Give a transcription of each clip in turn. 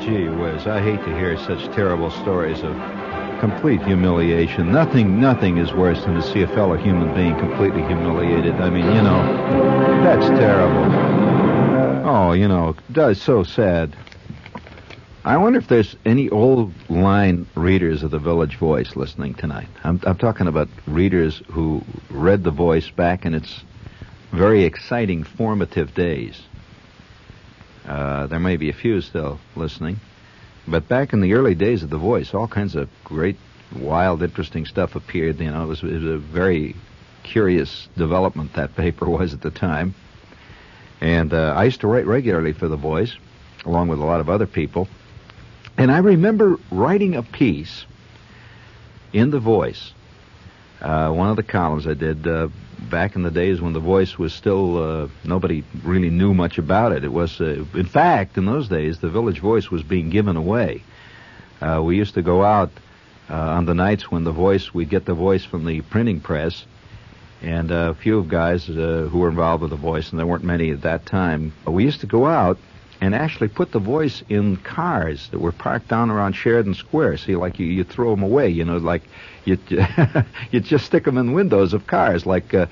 gee whiz, I hate to hear such terrible stories of complete humiliation. Nothing is worse than to see a fellow human being completely humiliated. I mean, that's terrible. Oh, that's so sad. I wonder if there's any old line readers of the Village Voice listening tonight. I'm talking about readers who read the Voice back in its very exciting, formative days. There may be a few still listening. But back in the early days of the Voice, all kinds of great, wild, interesting stuff appeared. It was a very curious development, that paper was at the time. And I used to write regularly for the Voice, along with a lot of other people. And I remember writing a piece in the Voice, one of the columns I did back in the days when the Voice was still, nobody really knew much about it. It was, in fact, in those days, the Village Voice was being given away. We used to go out on the nights when we'd get the Voice from the printing press, and a few guys who were involved with the Voice, and there weren't many at that time, we used to go out and actually put the Voice in cars that were parked down around Sheridan Square. See, like you throw them away, like you just stick them in windows of cars, like the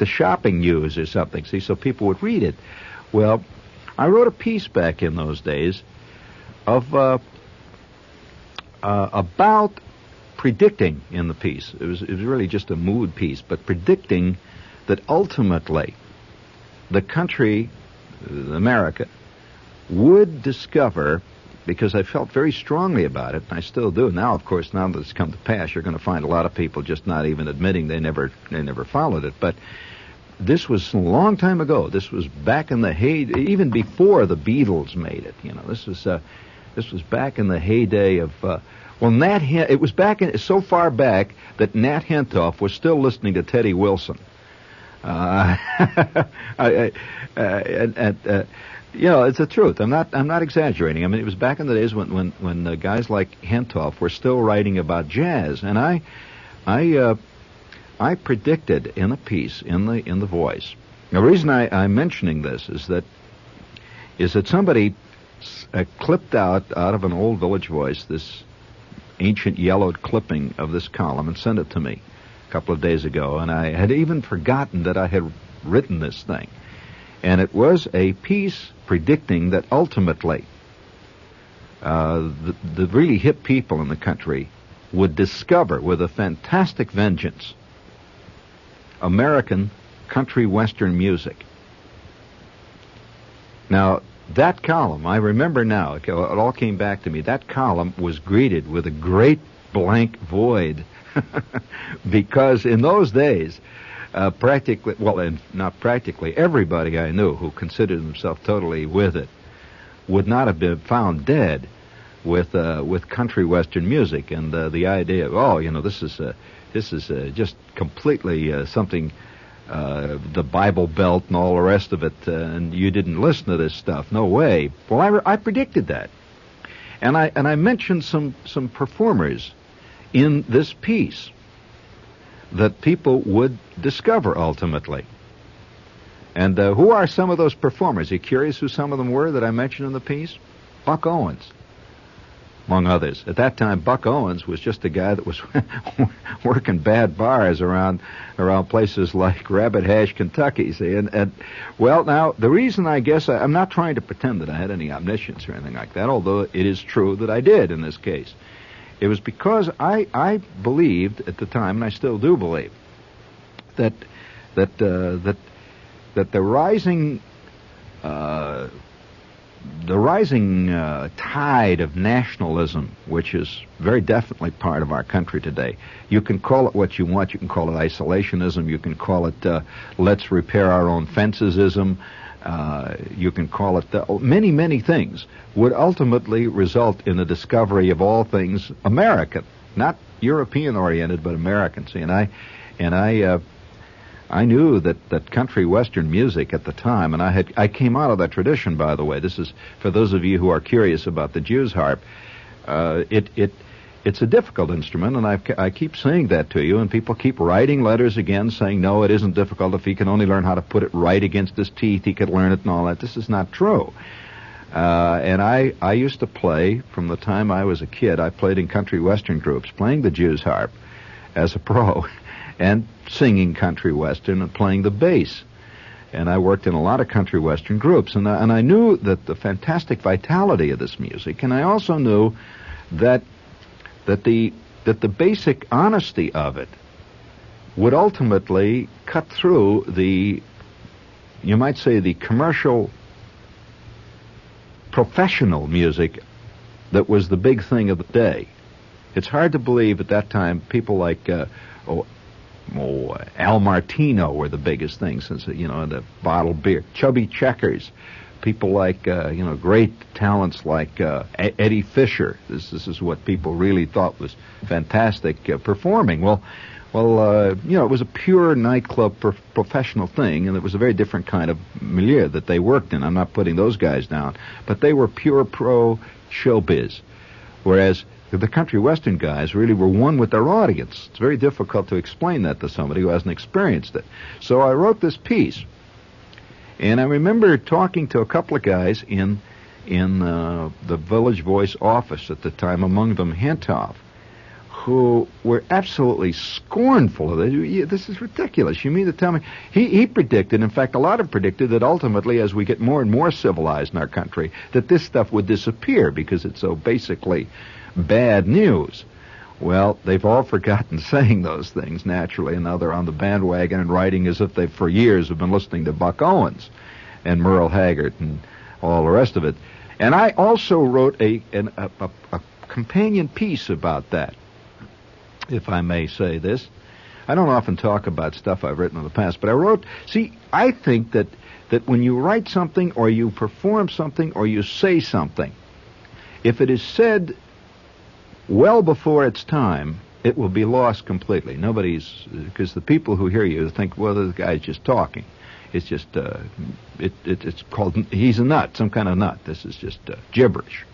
shopping news or something. See, so people would read it. Well, I wrote a piece back in those days of about predicting in the piece. It was really just a mood piece, but predicting that ultimately the country, America, would discover, because I felt very strongly about it, and I still do. Now, of course, now that it's come to pass, you're going to find a lot of people just not even admitting they never followed it. But this was a long time ago. This was back in the heyday, even before the Beatles made it. This was back in the heyday of. It was so far back that Nat Hentoff was still listening to Teddy Wilson. It's the truth. I'm not exaggerating. I mean, it was back in the days when guys like Hentoff were still writing about jazz, and I predicted in a piece in the Voice. The reason I'm mentioning this is that somebody clipped out of an old Village Voice this ancient yellowed clipping of this column and sent it to me a couple of days ago, and I had even forgotten that I had written this thing. And it was a piece predicting that ultimately the really hip people in the country would discover with a fantastic vengeance American country western music. Now, that column, I remember now, it all came back to me, that column was greeted with a great blank void because in those days, not practically, everybody I knew who considered himself totally with it would not have been found dead with country western music, and the idea of this is just completely something, the Bible Belt and all the rest of it, and you didn't listen to this stuff. No way. Well, I predicted that, and I mentioned some performers in this piece that people would discover ultimately. And who are some of those performers? Are you curious who some of them were that I mentioned in the piece? Buck Owens, among others. At that time, Buck Owens was just a guy that was working bad bars around places like Rabbit Hash, Kentucky. See, and now the reason I guess I'm not trying to pretend that I had any omniscience or anything like that, although it is true that I did in this case. It was because I believed at the time, and I still do believe, that the rising tide of nationalism, which is very definitely part of our country today. You can call it what you want. You can call it isolationism. You can call it let's repair our own fences-ism. You can call it many, many things, would ultimately result in the discovery of all things American, not European-oriented, but American. See, and I knew that country western music at the time, and I came out of that tradition, by the way. This is for those of you who are curious about the Jew's harp. It's a difficult instrument, and I keep saying that to you, and people keep writing letters again saying, no, it isn't difficult. If he can only learn how to put it right against his teeth, he could learn it and all that. This is not true. And I used to play, from the time I was a kid, I played in country western groups, playing the Jew's harp as a pro, and singing country western and playing the bass. And I worked in a lot of country western groups, and I knew that the fantastic vitality of this music, and I also knew that the basic honesty of it would ultimately cut through the, you might say, the commercial, professional music that was the big thing of the day. It's hard to believe at that time people like Al Martino were the biggest thing, since, the bottled beer. Chubby Checkers, people like, great talents like Eddie Fisher. This is what people really thought was fantastic performing. Well, it was a pure nightclub professional thing, and it was a very different kind of milieu that they worked in. I'm not putting those guys down, but they were pure pro showbiz, whereas the country western guys really were one with their audience. It's very difficult to explain that to somebody who hasn't experienced it. So I wrote this piece, and I remember talking to a couple of guys in the Village Voice office at the time, among them Hentoff, who were absolutely scornful of it. This is ridiculous. You mean to tell me? He predicted, in fact, a lot have predicted, that ultimately, as we get more and more civilized in our country, that this stuff would disappear because it's so basically bad news. Well, they've all forgotten saying those things, naturally, and now they're on the bandwagon and writing as if they, for years, have been listening to Buck Owens and Merle Haggard and all the rest of it. And I also wrote a companion piece about that, if I may say this. I don't often talk about stuff I've written in the past, but I think that when you write something or you perform something or you say something, if it is said well before its time, it will be lost completely. Because the people who hear you think, well, the guy's just talking. It's just, it's called, he's a nut, some kind of nut. This is just gibberish.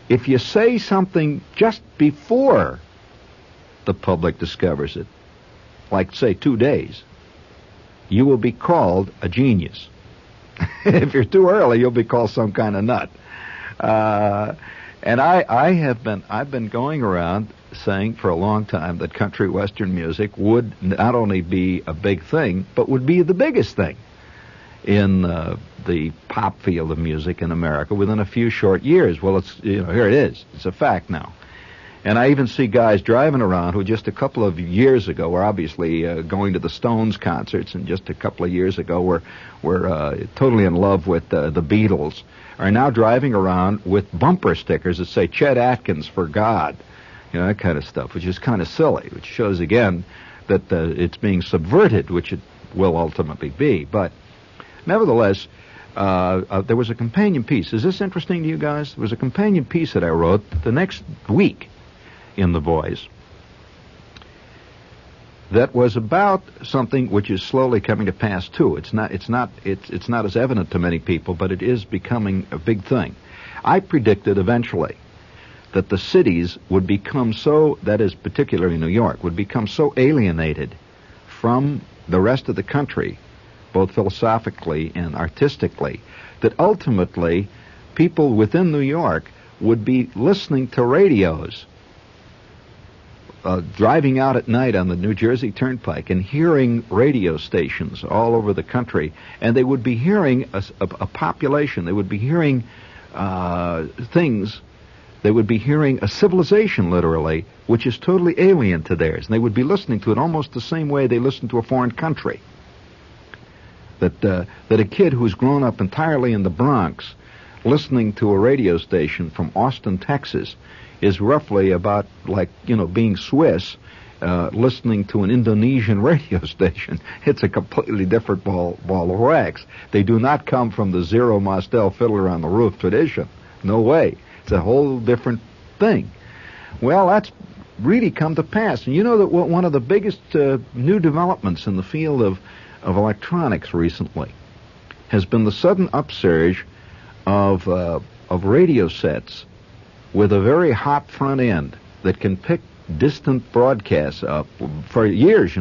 If you say something just before the public discovers it, like, say, 2 days, you will be called a genius. If you're too early, you'll be called some kind of nut. And I've been going around saying for a long time that country western music would not only be a big thing, but would be the biggest thing in the pop field of music in America within a few short years. Well, here it is. It's a fact now. And I even see guys driving around who just a couple of years ago were obviously going to the Stones concerts, and just a couple of years ago were totally in love with the Beatles, are now driving around with bumper stickers that say Chet Atkins for God, that kind of stuff, which is kind of silly, which shows again that it's being subverted, which it will ultimately be. But nevertheless, there was a companion piece. Is this interesting to you guys? There was a companion piece that I wrote the next week in The Voice that was about something which is slowly coming to pass too. It's not as evident to many people, but it is becoming a big thing. I predicted eventually that the cities would become so, that is particularly New York, would become so alienated from the rest of the country, both philosophically and artistically, that ultimately people within New York would be listening to radios, driving out at night on the New Jersey Turnpike and hearing radio stations all over the country, and they would be hearing a population, they would be hearing things, they would be hearing a civilization, literally, which is totally alien to theirs, and they would be listening to it almost the same way they listen to a foreign country. That a kid who's grown up entirely in the Bronx listening to a radio station from Austin, Texas, is roughly about like, being Swiss, listening to an Indonesian radio station. It's a completely different ball of wax. They do not come from the Zero Mostel Fiddler on the Roof tradition. No way. It's a whole different thing. Well, that's really come to pass. And you know that one of the biggest new developments in the field of electronics recently has been the sudden upsurge of radio sets with a very hot front end that can pick distant broadcasts. For years,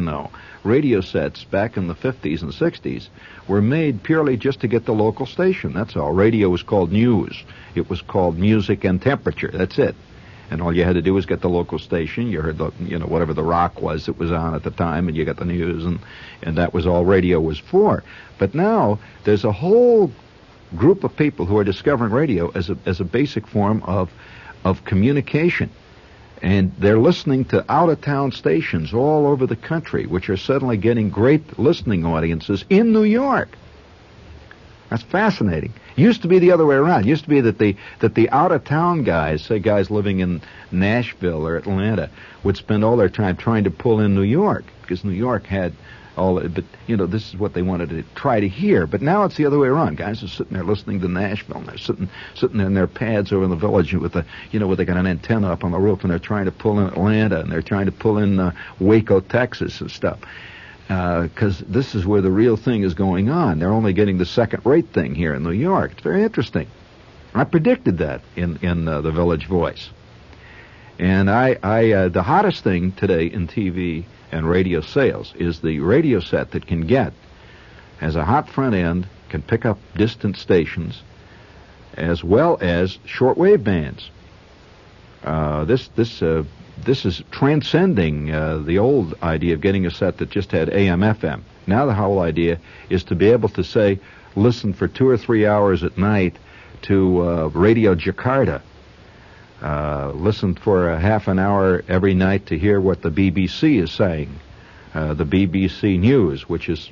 radio sets back in the 50s and 60s were made purely just to get the local station. That's all. Radio was called news. It was called music and temperature. That's it. And all you had to do was get the local station. You heard whatever the rock was that was on at the time, and you got the news, and that was all radio was for. But now there's a whole group of people who are discovering radio as a basic form of communication. And they're listening to out-of-town stations all over the country, which are suddenly getting great listening audiences in New York. That's fascinating. Used to be the other way around. Used to be that the out-of-town guys, say guys living in Nashville or Atlanta, would spend all their time trying to pull in New York, because New York had all. But this is what they wanted to try to hear. But now it's the other way around. Guys are sitting there listening to Nashville, and they're sitting in their pads over in the village with where they got an antenna up on the roof, and they're trying to pull in Atlanta, and they're trying to pull in Waco, Texas, and stuff. Because this is where the real thing is going on. They're only getting the second-rate thing here in New York. It's very interesting. I predicted that in the Village Voice. And the hottest thing today in TV and radio sales is the radio set that can has a hot front end, can pick up distant stations, as well as shortwave bands. This is transcending the old idea of getting a set that just had AM, FM. Now the whole idea is to be able to say, listen for 2 or 3 hours at night to Radio Jakarta. Listen for a half an hour every night to hear what the BBC is saying. The BBC News, which has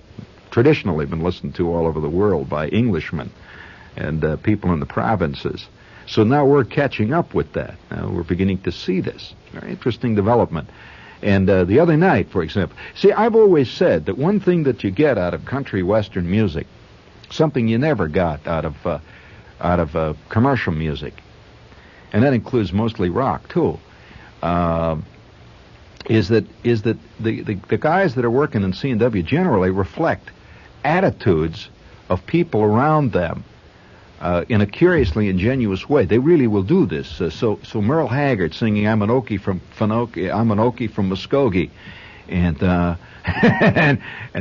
traditionally been listened to all over the world by Englishmen and people in the provinces. So now we're catching up with that. Now we're beginning to see this. Very interesting development. And the other night, for example, I've always said that one thing that you get out of country western music, something you never got out of commercial music, and that includes mostly rock too, is that the guys that are working in C&W generally reflect attitudes of people around them. In a curiously ingenuous way. They really will do this. So Merle Haggard singing "I'm an Okie from Muskogee," and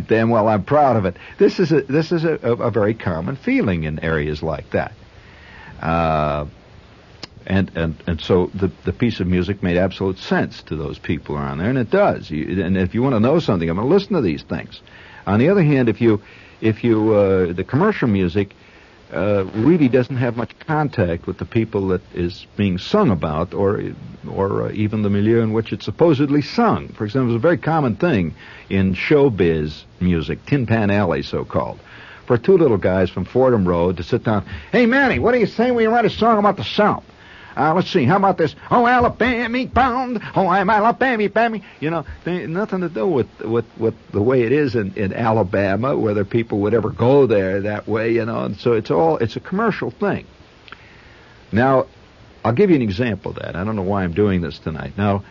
then, well, I'm proud of it. This is a very common feeling in areas like that. And so the piece of music made absolute sense to those people around there, and it does. And if you want to know something, I'm going to listen to these things. On the other hand, if you the commercial music really doesn't have much contact with the people that is being sung about, or even the milieu in which it's supposedly sung. For example, it's a very common thing in showbiz music, Tin Pan Alley, so-called, for two little guys from Fordham Road to sit down. Hey, Manny, what do you say we write a song about the South? Let's see, how about this? Oh, Alabama bound, oh, I'm Alabama, bammy. Nothing to do with the way it is in Alabama, whether people would ever go there that way, and so it's a commercial thing. Now, I'll give you an example of that. I don't know why I'm doing this tonight. Now,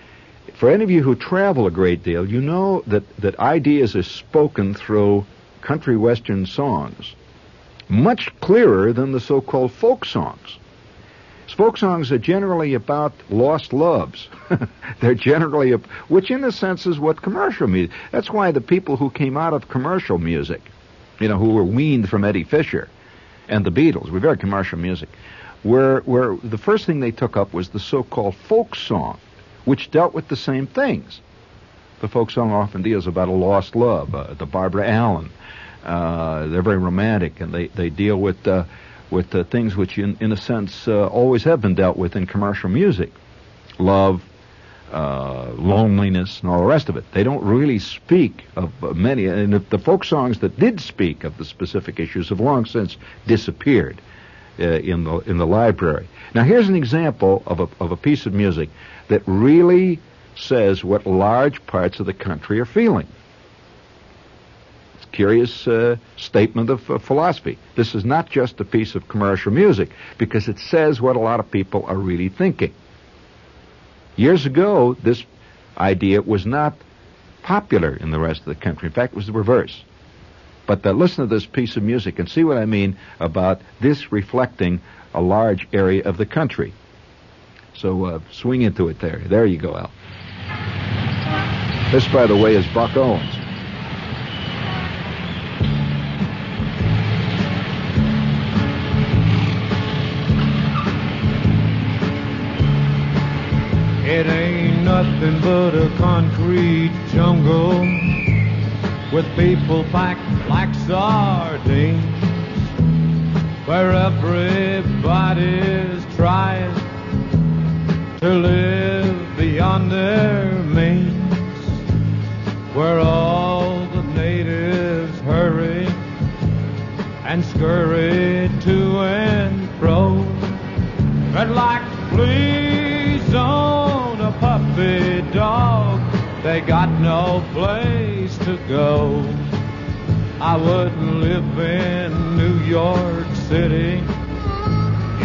for any of you who travel a great deal, you know that ideas are spoken through country western songs much clearer than the so-called folk songs. Folk songs are generally about lost loves. They're generally, which in a sense is what commercial music. That's why the people who came out of commercial music, who were weaned from Eddie Fisher and the Beatles, were very commercial music, where the first thing they took up was the so-called folk song, which dealt with the same things. The folk song often deals about a lost love, the Barbara Allen. They're very romantic, and they deal with the things which, in a sense, always have been dealt with in commercial music. Love, loneliness, and all the rest of it. They don't really speak of many, and the folk songs that did speak of the specific issues have long since disappeared in the library. Now, here's an example of a piece of music that really says what large parts of the country are feeling. Curious statement of philosophy. This is not just a piece of commercial music, because it says what a lot of people are really thinking. Years ago, this idea was not popular in the rest of the country. In fact, it was the reverse. But listen to this piece of music and see what I mean about this reflecting a large area of the country. So swing into it there. There you go, Al. This, by the way, is Buck Owens. It ain't nothing but a concrete jungle with people packed like sardines, where everybody's trying to live beyond their means, where all the natives hurry and scurry to and fro, but like fleas on a puppy dog, they got no place to go. I wouldn't live in New York City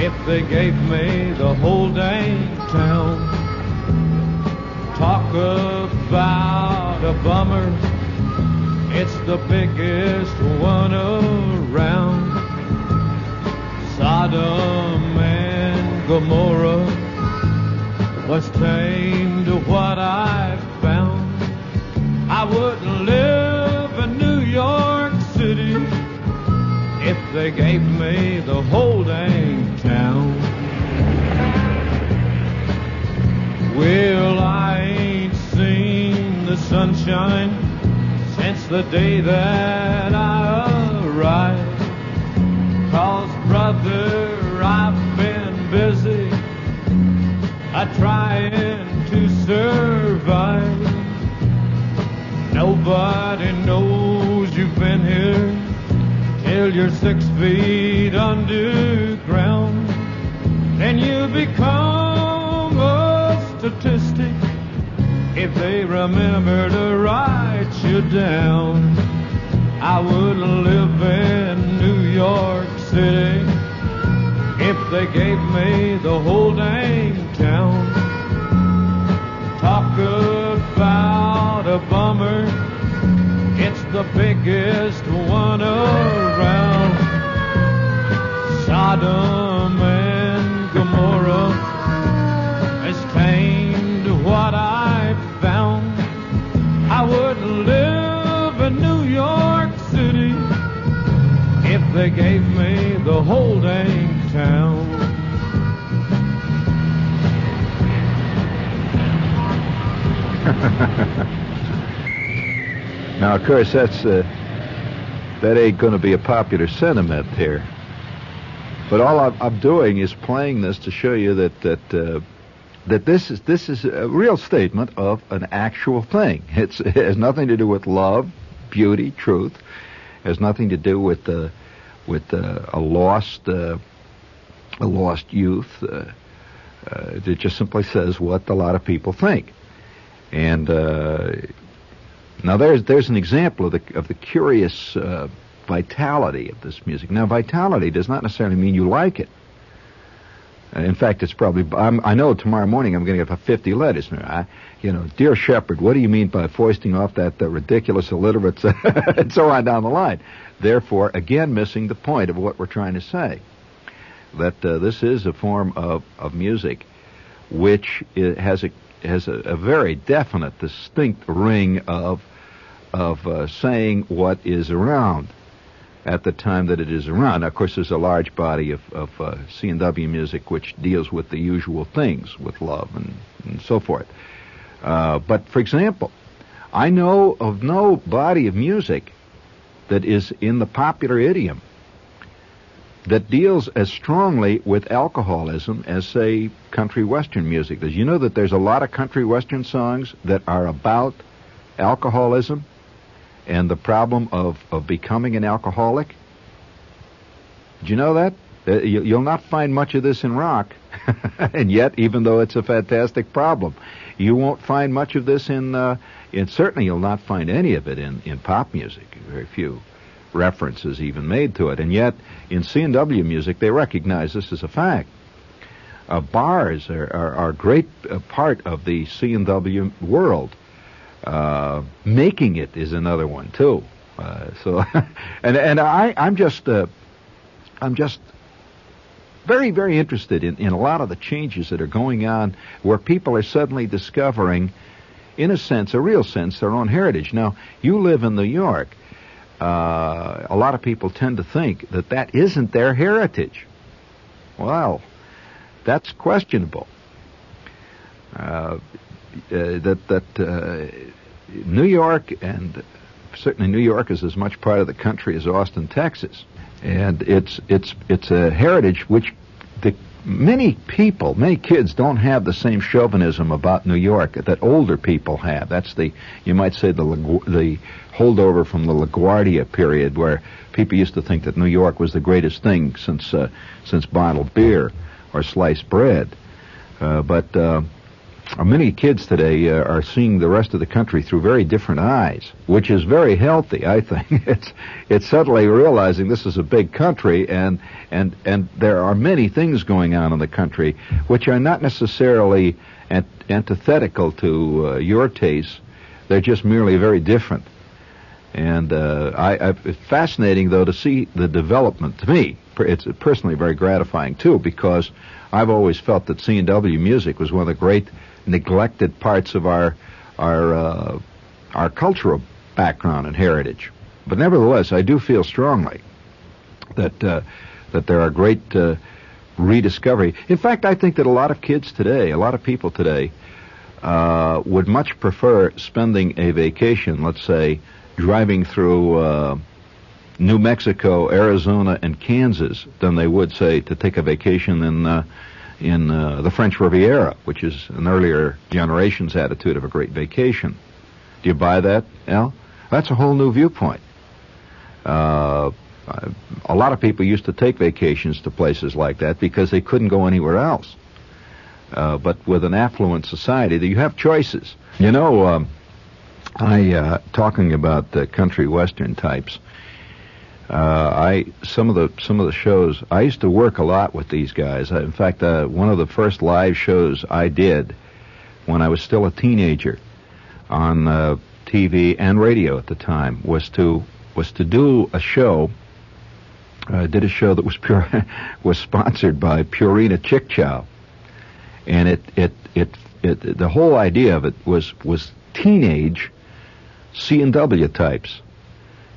if they gave me the whole dang town. Talk about a bummer, it's the biggest one around. Sodom and Gomorrah was tame to what I've found. I wouldn't live in New York City if they gave me the whole dang town. Well, I ain't seen the sunshine since the day that I arrived, 'cause brother, I've been busy trying to survive. Nobody knows you've been here till you're 6 feet underground. Then you become a statistic if they remember to write you down. I wouldn't live in New York City if they gave me the whole dang town. Talk about a bummer, it's the biggest one around. Sodom and Gomorrah has tamed what I've found. I wouldn't live in New York City if they gave me the whole dang town. Now, of course, that ain't going to be a popular sentiment here. But all I'm doing is playing this to show you that this is a real statement of an actual thing. It has nothing to do with love, beauty, truth. It has nothing to do with a lost youth. It just simply says what a lot of people think. And now there's an example of the curious vitality of this music. Now, vitality does not necessarily mean you like it. In fact, it's probably, I know tomorrow morning I'm going to get about 50 letters. Dear Shepherd, what do you mean by foisting off that ridiculous illiterate and so on down the line? Therefore, again, missing the point of what we're trying to say. That this is a form of music which has a very definite, distinct ring of saying what is around at the time that it is around. Now, of course, there's a large body of C&W music which deals with the usual things, with love and so forth. But, for example, I know of no body of music that is in the popular idiom that deals as strongly with alcoholism as, say, country western music does. You know that there's a lot of country western songs that are about alcoholism and the problem of becoming an alcoholic? Did you know that? You'll not find much of this in rock, and yet, even though it's a fantastic problem, you won't find much of this in certainly you'll not find any of it in pop music. Very few references even made to it, and yet in C&W music they recognize this as a fact. Bars are a great part of the C&W world. Making it is another one too. I'm just very, very interested in a lot of the changes that are going on, where people are suddenly discovering in a sense, a real sense, their own heritage. Now, you live in New York. A lot of people tend to think that that isn't their heritage. Well, that's questionable. New York, and certainly New York, is as much part of the country as Austin, Texas, and it's a heritage which many kids don't have the same chauvinism about New York that older people have. That's you might say the holdover from the LaGuardia period, where people used to think that New York was the greatest thing since bottled beer or sliced bread. But many kids today are seeing the rest of the country through very different eyes, which is very healthy, I think. It's suddenly realizing this is a big country, and there are many things going on in the country which are not necessarily antithetical to your tastes. They're just merely very different. And it's fascinating, though, to see the development. To me, it's personally very gratifying, too, because I've always felt that C&W music was one of the great neglected parts of our cultural background and heritage. But nevertheless, I do feel strongly that there are great rediscovery. In fact, I think that a lot of people today, would much prefer spending a vacation, let's say, driving through New Mexico, Arizona, and Kansas, than they would, say, to take a vacation in the French Riviera, which is an earlier generation's attitude of a great vacation. Do you buy that, Al? That's a whole new viewpoint. A lot of people used to take vacations to places like that because they couldn't go anywhere else. But with an affluent society, you have choices. You know, talking about the country western types, some of the shows, I used to work a lot with these guys. In fact, one of the first live shows I did when I was still a teenager on TV and radio at the time was to do a show. I did a show that was sponsored by Purina Chick Chow, and the whole idea of it was teenage C&W types.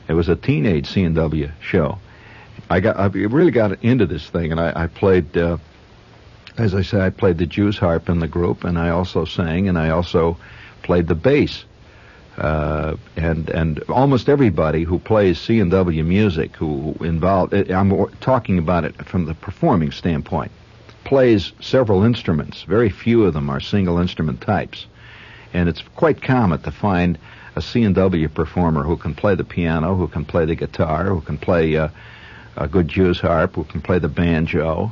It was a teenage C&W show. I really got into this thing, and I played, as I said, I played the Jews harp in the group, and I also sang, and I also played the bass. And almost everybody who plays C&W music, who involved, I'm talking about it from the performing standpoint, plays several instruments. Very few of them are single instrument types, and it's quite common to find a C&W performer who can play the piano, who can play the guitar, who can play a good Jews harp, who can play the banjo,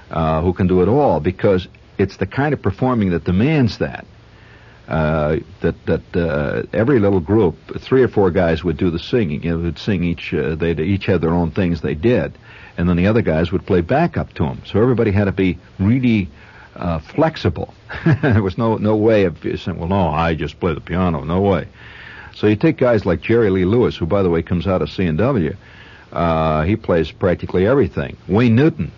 who can do it all, because it's the kind of performing that demands that. Every little group, 3 or 4 guys would do the singing. Would sing they'd each had their own things they did, and then the other guys would play backup to them. So everybody had to be really flexible. There was no way of saying, well, no, I just play the piano. No way. So you take guys like Jerry Lee Lewis, who, by the way, comes out of C&W. He plays practically everything. Wayne Newton,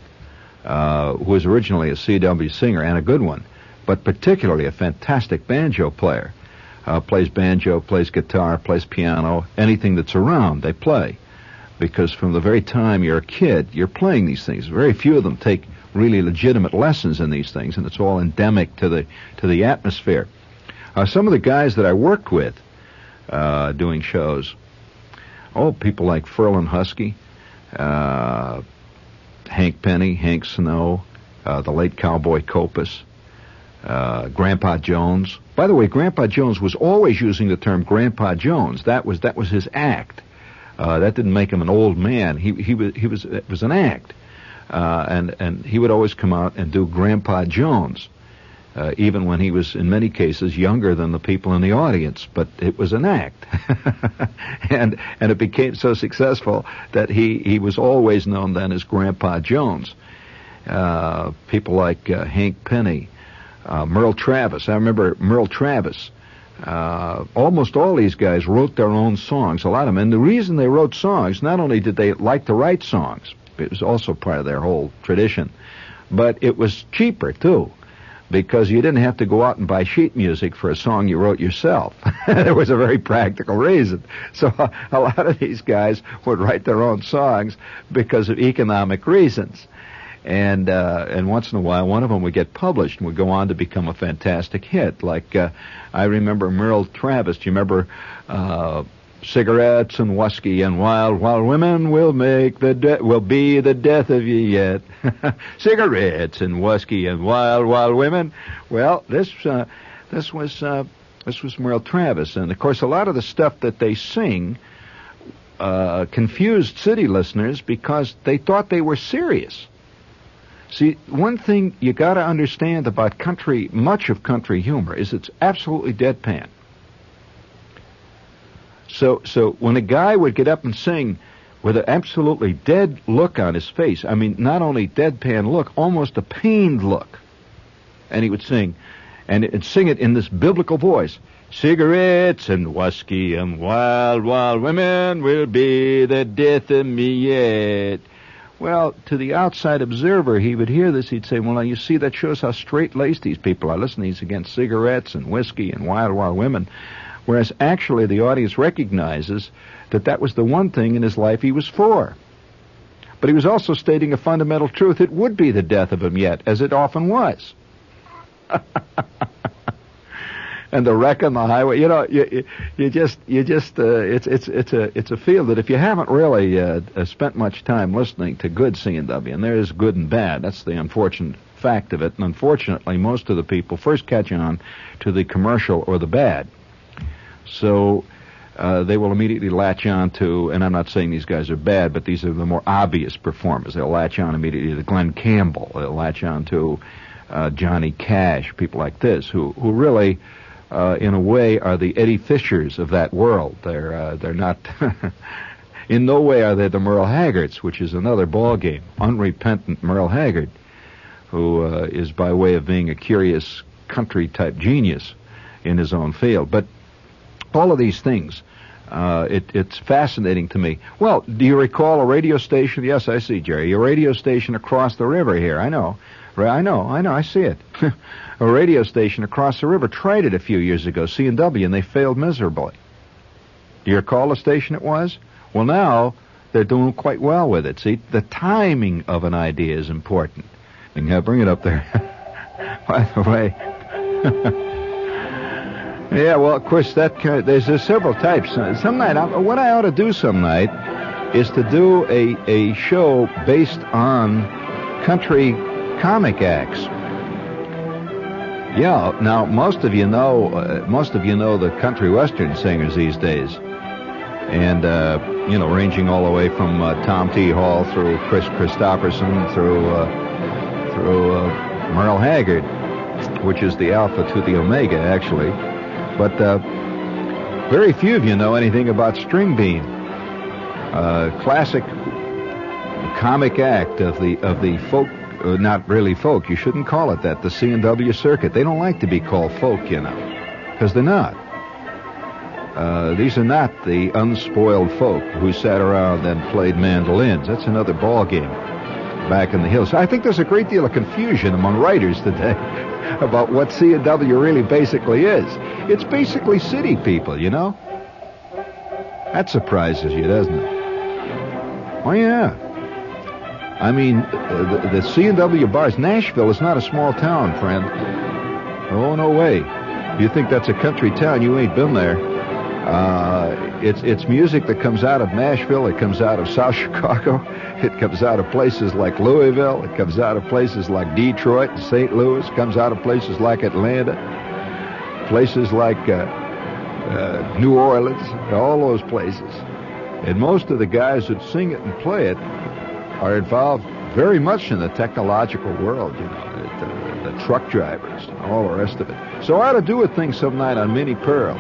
who was originally a C&W singer and a good one, but particularly a fantastic banjo player. Plays banjo, plays guitar, plays piano, anything that's around, they play. Because from the very time you're a kid, you're playing these things. Very few of them take really legitimate lessons in these things, and it's all endemic to the atmosphere. Some of the guys that I worked with doing shows, people like Ferlin Husky, Hank Penny, Hank Snow, the late Cowboy Copas, Grandpa Jones. By the way, Grandpa Jones was always using the term Grandpa Jones. That was his act. That didn't make him an old man. It was an act. And he would always come out and do Grandpa Jones, even when he was in many cases younger than the people in the audience. But it was an act, and it became so successful that he was always known then as Grandpa Jones. People like Hank Penny, Merle Travis. I remember Merle Travis. Almost all these guys wrote their own songs, a lot of them. And the reason they wrote songs, not only did they like to write songs, it was also part of their whole tradition, but it was cheaper too, because you didn't have to go out and buy sheet music for a song you wrote yourself. There was a very practical reason. So a lot of these guys would write their own songs because of economic reasons. And once in a while, one of them would get published and would go on to become a fantastic hit. Like, I remember Merle Travis. Do you remember cigarettes and whiskey and wild women will will be the death of you yet? Cigarettes and whiskey and wild women. Well, this was Merle Travis, and of course, a lot of the stuff that they sing confused city listeners because they thought they were serious. See, one thing you got to understand about country, much of country humor, is it's absolutely deadpan. So when a guy would get up and sing with an absolutely dead look on his face, I mean, not only deadpan look, almost a pained look, and he would sing, and sing it in this biblical voice, cigarettes and whiskey and wild women will be the death of me yet. Well, to the outside observer, he would hear this, he'd say, well, now you see, that shows how straight-laced these people are. Listen, he's against cigarettes and whiskey and wild women. Whereas actually the audience recognizes that that was the one thing in his life he was for. But he was also stating a fundamental truth. It would be the death of him yet, as it often was. And the wreck on the highway, you know, it's a field that if you haven't really spent much time listening to good C&W, and there is good and bad, that's the unfortunate fact of it, and unfortunately most of the people first catch on to the commercial or the bad. So they will immediately latch on to, and I'm not saying these guys are bad, but these are the more obvious performers. They'll latch on immediately to Glenn Campbell. They'll latch on to Johnny Cash, people like this, who really, in a way, are the Eddie Fishers of that world. They're not, in no way are they the Merle Haggards, which is another ballgame. Unrepentant Merle Haggard, who is by way of being a curious country-type genius in his own field. But all of these things, it's fascinating to me. Well, do you recall a radio station? Yes, I see, Jerry. A radio station across the river here. I know, I see it. A radio station across the river tried it a few years ago, C&W, and they failed miserably. Do you recall the station it was? Well, now they're doing quite well with it. See, the timing of an idea is important. And bring it up there. By the way. Yeah, well, of course, there's several types. Some night, what I ought to do some night is to do a show based on country comic acts. Yeah, now most of you know the country western singers these days, and ranging all the way from Tom T. Hall through Chris Christopherson through Merle Haggard, which is the alpha to the omega, actually. But very few of you know anything about String Bean, classic comic act of the folk, not really folk, you shouldn't call it that, the C&W circuit. They don't like to be called folk, because they're not. These are not the unspoiled folk who sat around and played mandolins. That's another ball game back in the hills. I think there's a great deal of confusion among writers today about what C&W really basically is. It's basically city people, That surprises you, doesn't it? Oh, yeah. I mean, the C&W bars, Nashville is not a small town, friend. Oh, no way. If you think that's a country town, you ain't been there. It's music that comes out of Nashville. It comes out of South Chicago. It comes out of places like Louisville. It comes out of places like Detroit and St. Louis. It comes out of places like Atlanta. Places like New Orleans. All those places. And most of the guys that sing it and play it are involved very much in the technological world, the truck drivers and all the rest of it. So I ought to do a thing some night on Minnie Pearl,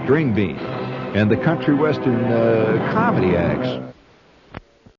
String Bean, and the country western comedy acts.